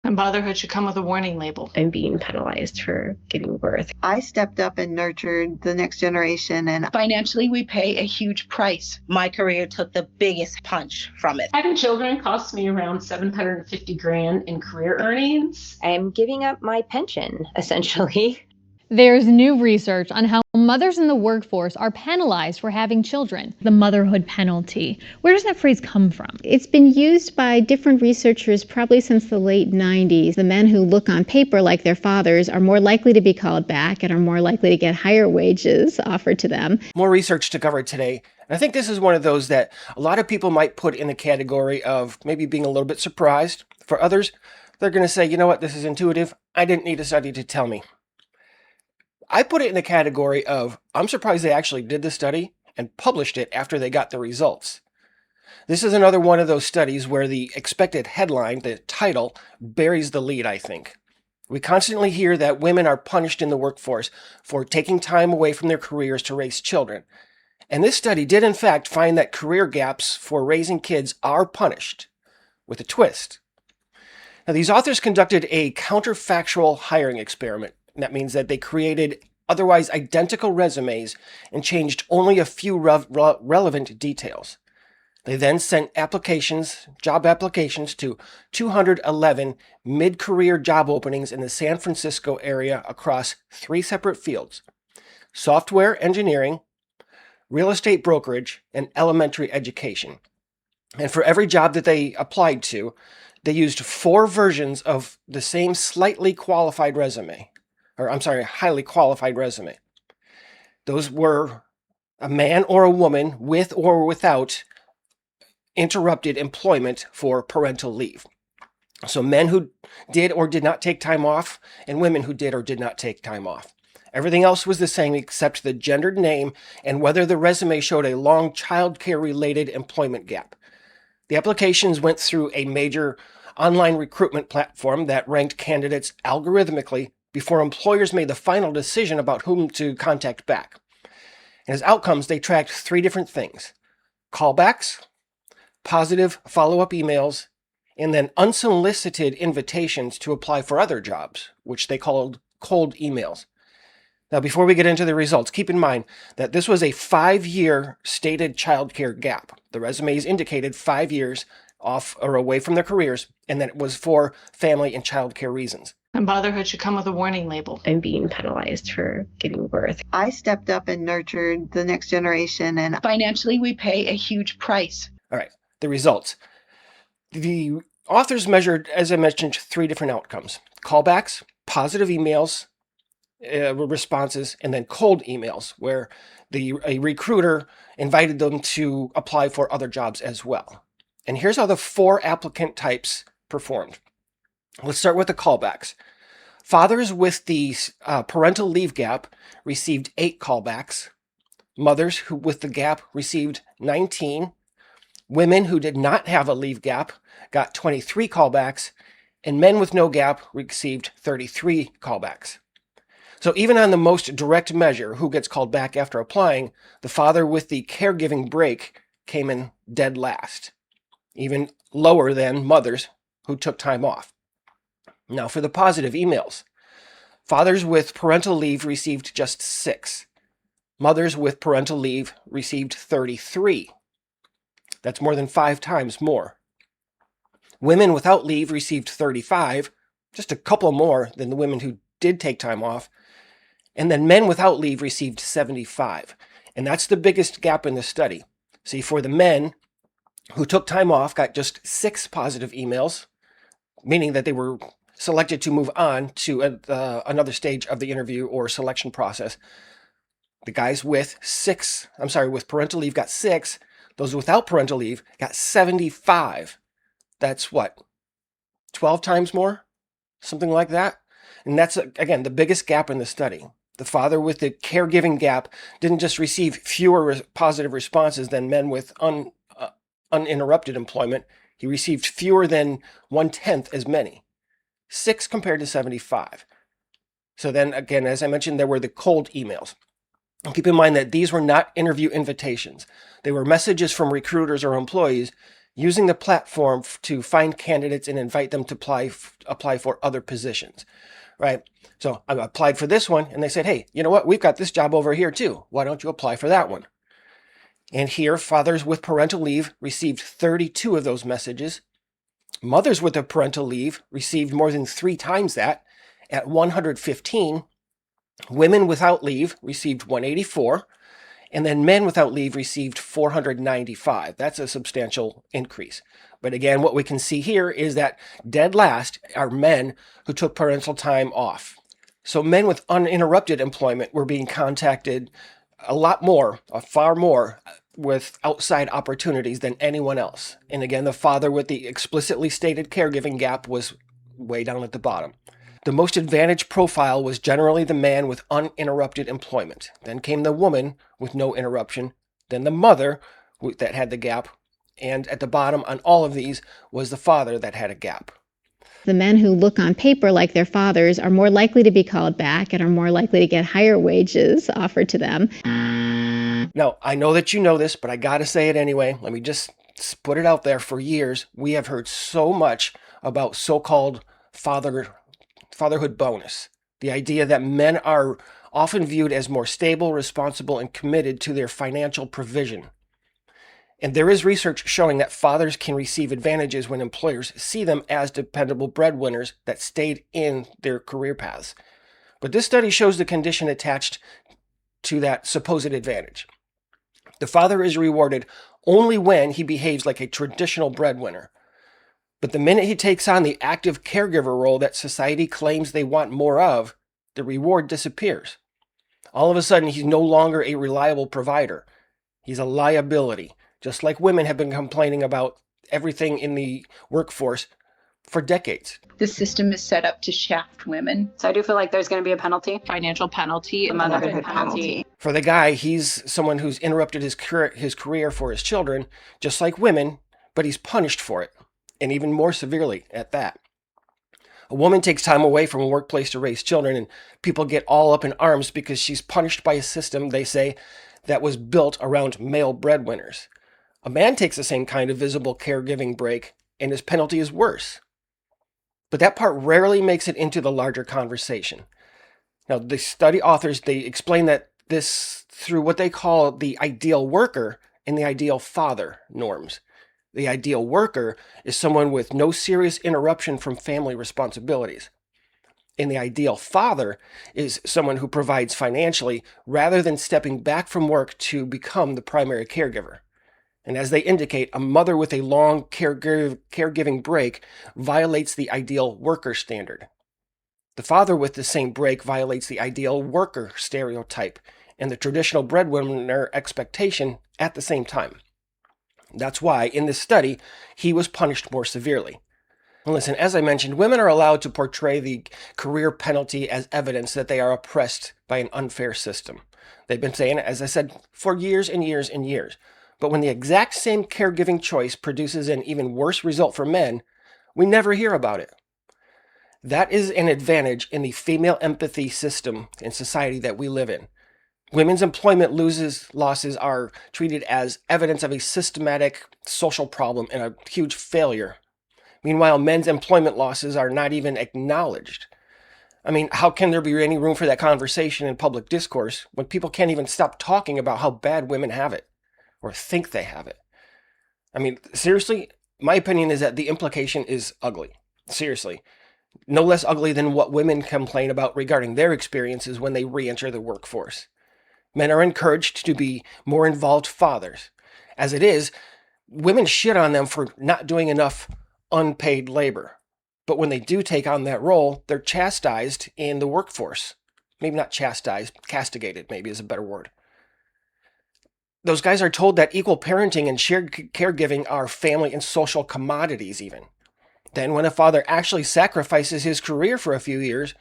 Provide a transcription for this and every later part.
And motherhood should come with a warning label. I'm being penalized for giving birth. I stepped up and nurtured the next generation, and financially, we pay a huge price. My career took the biggest punch from it. Having children cost me around $750,000 in career earnings. I'm giving up my pension, essentially. There's new research on how mothers in the workforce are penalized for having children. The motherhood penalty. Where does that phrase come from? It's been used by different researchers probably since the late 90s. The men who look on paper like their fathers are more likely to be called back and are more likely to get higher wages offered to them. More research to cover today. And I think this is one of those that a lot of people might put in the category of maybe being a little bit surprised. For others, they're going to say, you know what, this is intuitive. I didn't need a study to tell me. I put it in the category of, I'm surprised they actually did the study and published it after they got the results. This is another one of those studies where the expected headline, the title, buries the lead, I think. We constantly hear that women are punished in the workforce for taking time away from their careers to raise children. And this study did in fact find that career gaps for raising kids are punished, with a twist. Now, these authors conducted a counterfactual hiring experiment. That means that they created otherwise identical resumes and changed only a few relevant details. They then sent job applications to 211 mid-career job openings in the San Francisco area across 3 separate fields: software engineering, real estate brokerage, and elementary education. And for every job that they applied to, they used 4 versions of the same highly qualified resume. Those were a man or a woman with or without interrupted employment for parental leave. So men who did or did not take time off, and women who did or did not take time off. Everything else was the same except the gendered name and whether the resume showed a long childcare-related employment gap. The applications went through a major online recruitment platform that ranked candidates algorithmically before employers made the final decision about whom to contact back. And as outcomes, they tracked 3 different things: callbacks, positive follow-up emails, and then unsolicited invitations to apply for other jobs, which they called cold emails. Now, before we get into the results, keep in mind that this was a 5-year stated childcare gap. The resumes indicated 5 years off or away from their careers, and that it was for family and childcare reasons. And motherhood should come with a warning label. I'm being penalized for giving birth. I stepped up and nurtured the next generation, and Financially, we pay a huge price. All right, the results. The authors measured, as I mentioned, 3 different outcomes: callbacks, positive emails, responses, and then cold emails, where a recruiter invited them to apply for other jobs as well. And here's how the 4 applicant types performed. Let's start with the callbacks. Fathers with the parental leave gap received 8 callbacks. Mothers with the gap received 19. Women who did not have a leave gap got 23 callbacks, and men with no gap received 33 callbacks. So even on the most direct measure, who gets called back after applying, the father with the caregiving break came in dead last, even lower than mothers who took time off. Now for the positive emails. Fathers with parental leave received just 6. Mothers with parental leave received 33. That's more than 5 times more. Women without leave received 35, just a couple more than the women who did take time off. And then men without leave received 75. And that's the biggest gap in the study. See, for the men who took time off got just 6 positive emails, meaning that they were selected to move on to another stage of the interview or selection process. The guys with parental leave got 6. Those without parental leave got 75. That's what, 12 times more? Something like that? And that's, again, the biggest gap in the study. The father with the caregiving gap didn't just receive fewer positive responses than men with uninterrupted employment. He received fewer than 1/10 as many. 6 compared to 75. So then again, as I mentioned, there were the cold emails. And keep in mind that these were not interview invitations. They were messages from recruiters or employees using the platform to find candidates and invite them to apply for other positions, right? So I applied for this one and they said, hey, you know what? We've got this job over here too. Why don't you apply for that one? And here, fathers with parental leave received 32 of those messages. Mothers with a parental leave received more than 3 times that at 115. Women without leave received 184. And then men without leave received 495. That's a substantial increase. But again, what we can see here is that dead last are men who took parental time off. So men with uninterrupted employment were being contacted a lot more, far more, with outside opportunities than anyone else. And again, the father with the explicitly stated caregiving gap was way down at the bottom. The most advantaged profile was generally the man with uninterrupted employment. Then came the woman with no interruption. Then the mother that had the gap. And at the bottom on all of these was the father that had a gap. The men who look on paper like their fathers are more likely to be called back and are more likely to get higher wages offered to them. Now, I know that you know this, but I got to say it anyway. Let me just put it out there. For years, we have heard so much about so-called fatherhood bonus. The idea that men are often viewed as more stable, responsible, and committed to their financial provision. And there is research showing that fathers can receive advantages when employers see them as dependable breadwinners that stayed in their career paths. But this study shows the condition attached to that supposed advantage. The father is rewarded only when he behaves like a traditional breadwinner. But the minute he takes on the active caregiver role that society claims they want more of, the reward disappears. All of a sudden, he's no longer a reliable provider. He's a liability, just like women have been complaining about everything in the workforce for decades. The system is set up to shaft women. So I do feel like there's going to be a penalty. Financial penalty, A motherhood penalty. For the guy, he's someone who's interrupted his career for his children, just like women, but he's punished for it, and even more severely at that. A woman takes time away from a workplace to raise children, and people get all up in arms because she's punished by a system, they say, that was built around male breadwinners. A man takes the same kind of visible caregiving break, and his penalty is worse. But that part rarely makes it into the larger conversation. Now, the study authors, they explain that this through what they call the ideal worker and the ideal father norms. The ideal worker is someone with no serious interruption from family responsibilities. And the ideal father is someone who provides financially rather than stepping back from work to become the primary caregiver. And as they indicate, a mother with a long caregiving break violates the ideal worker standard. The father with the same break violates the ideal worker stereotype and the traditional breadwinner expectation at the same time. That's why, in this study, he was punished more severely. And listen, as I mentioned, women are allowed to portray the career penalty as evidence that they are oppressed by an unfair system. They've been saying it, as I said, for years and years and years. But when the exact same caregiving choice produces an even worse result for men, we never hear about it. That is an advantage in the female empathy system and society that we live in. Women's employment losses are treated as evidence of a systematic social problem and a huge failure. Meanwhile, men's employment losses are not even acknowledged. I mean, how can there be any room for that conversation in public discourse when people can't even stop talking about how bad women have it or think they have it? I mean, seriously, my opinion is that the implication is ugly. Seriously. No less ugly than what women complain about regarding their experiences when they re-enter the workforce. Men are encouraged to be more involved fathers. As it is, women shit on them for not doing enough unpaid labor. But when they do take on that role, they're chastised in the workforce. Maybe not chastised, castigated maybe is a better word. Those guys are told that equal parenting and shared caregiving are family and social commodities even. Then when a father actually sacrifices his career for a few years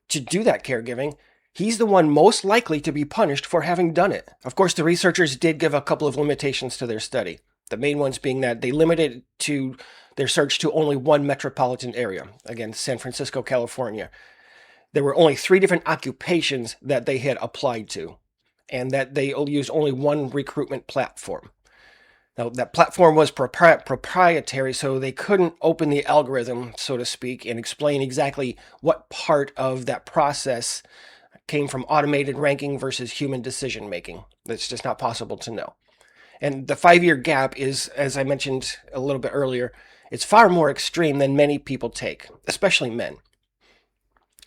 to do that caregiving, he's the one most likely to be punished for having done it. Of course, the researchers did give a couple of limitations to their study. The main ones being that they limited their search to only one metropolitan area. Again, San Francisco, California. There were only 3 different occupations that they had applied to, and that they used only one recruitment platform. Now, that platform was proprietary, so they couldn't open the algorithm, so to speak, and explain exactly what part of that process came from automated ranking versus human decision making. That's just not possible to know. And the 5-year gap is, as I mentioned a little bit earlier, it's far more extreme than many people take, especially men.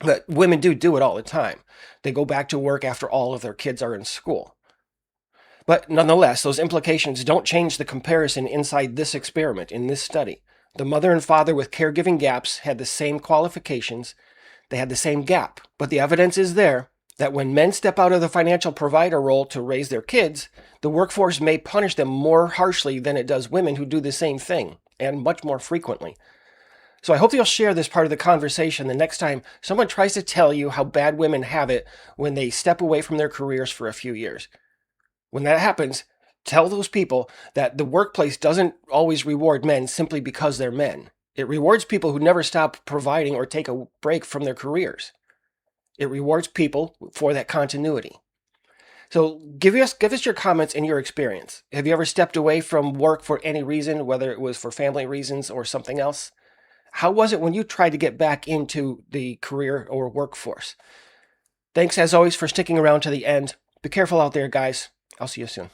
But women do it all the time. They go back to work after all of their kids are in school. But nonetheless, those implications don't change the comparison inside this experiment, in this study. The mother and father with caregiving gaps had the same qualifications. They had the same gap. But the evidence is there that when men step out of the financial provider role to raise their kids, the workforce may punish them more harshly than it does women who do the same thing, and much more frequently. So I hope you'll share this part of the conversation the next time someone tries to tell you how bad women have it when they step away from their careers for a few years. When that happens, tell those people that the workplace doesn't always reward men simply because they're men. It rewards people who never stop providing or take a break from their careers. It rewards people for that continuity. So give us your comments and your experience. Have you ever stepped away from work for any reason, whether it was for family reasons or something else? How was it when you tried to get back into the career or workforce? Thanks as always for sticking around to the end. Be careful out there, guys. I'll see you soon.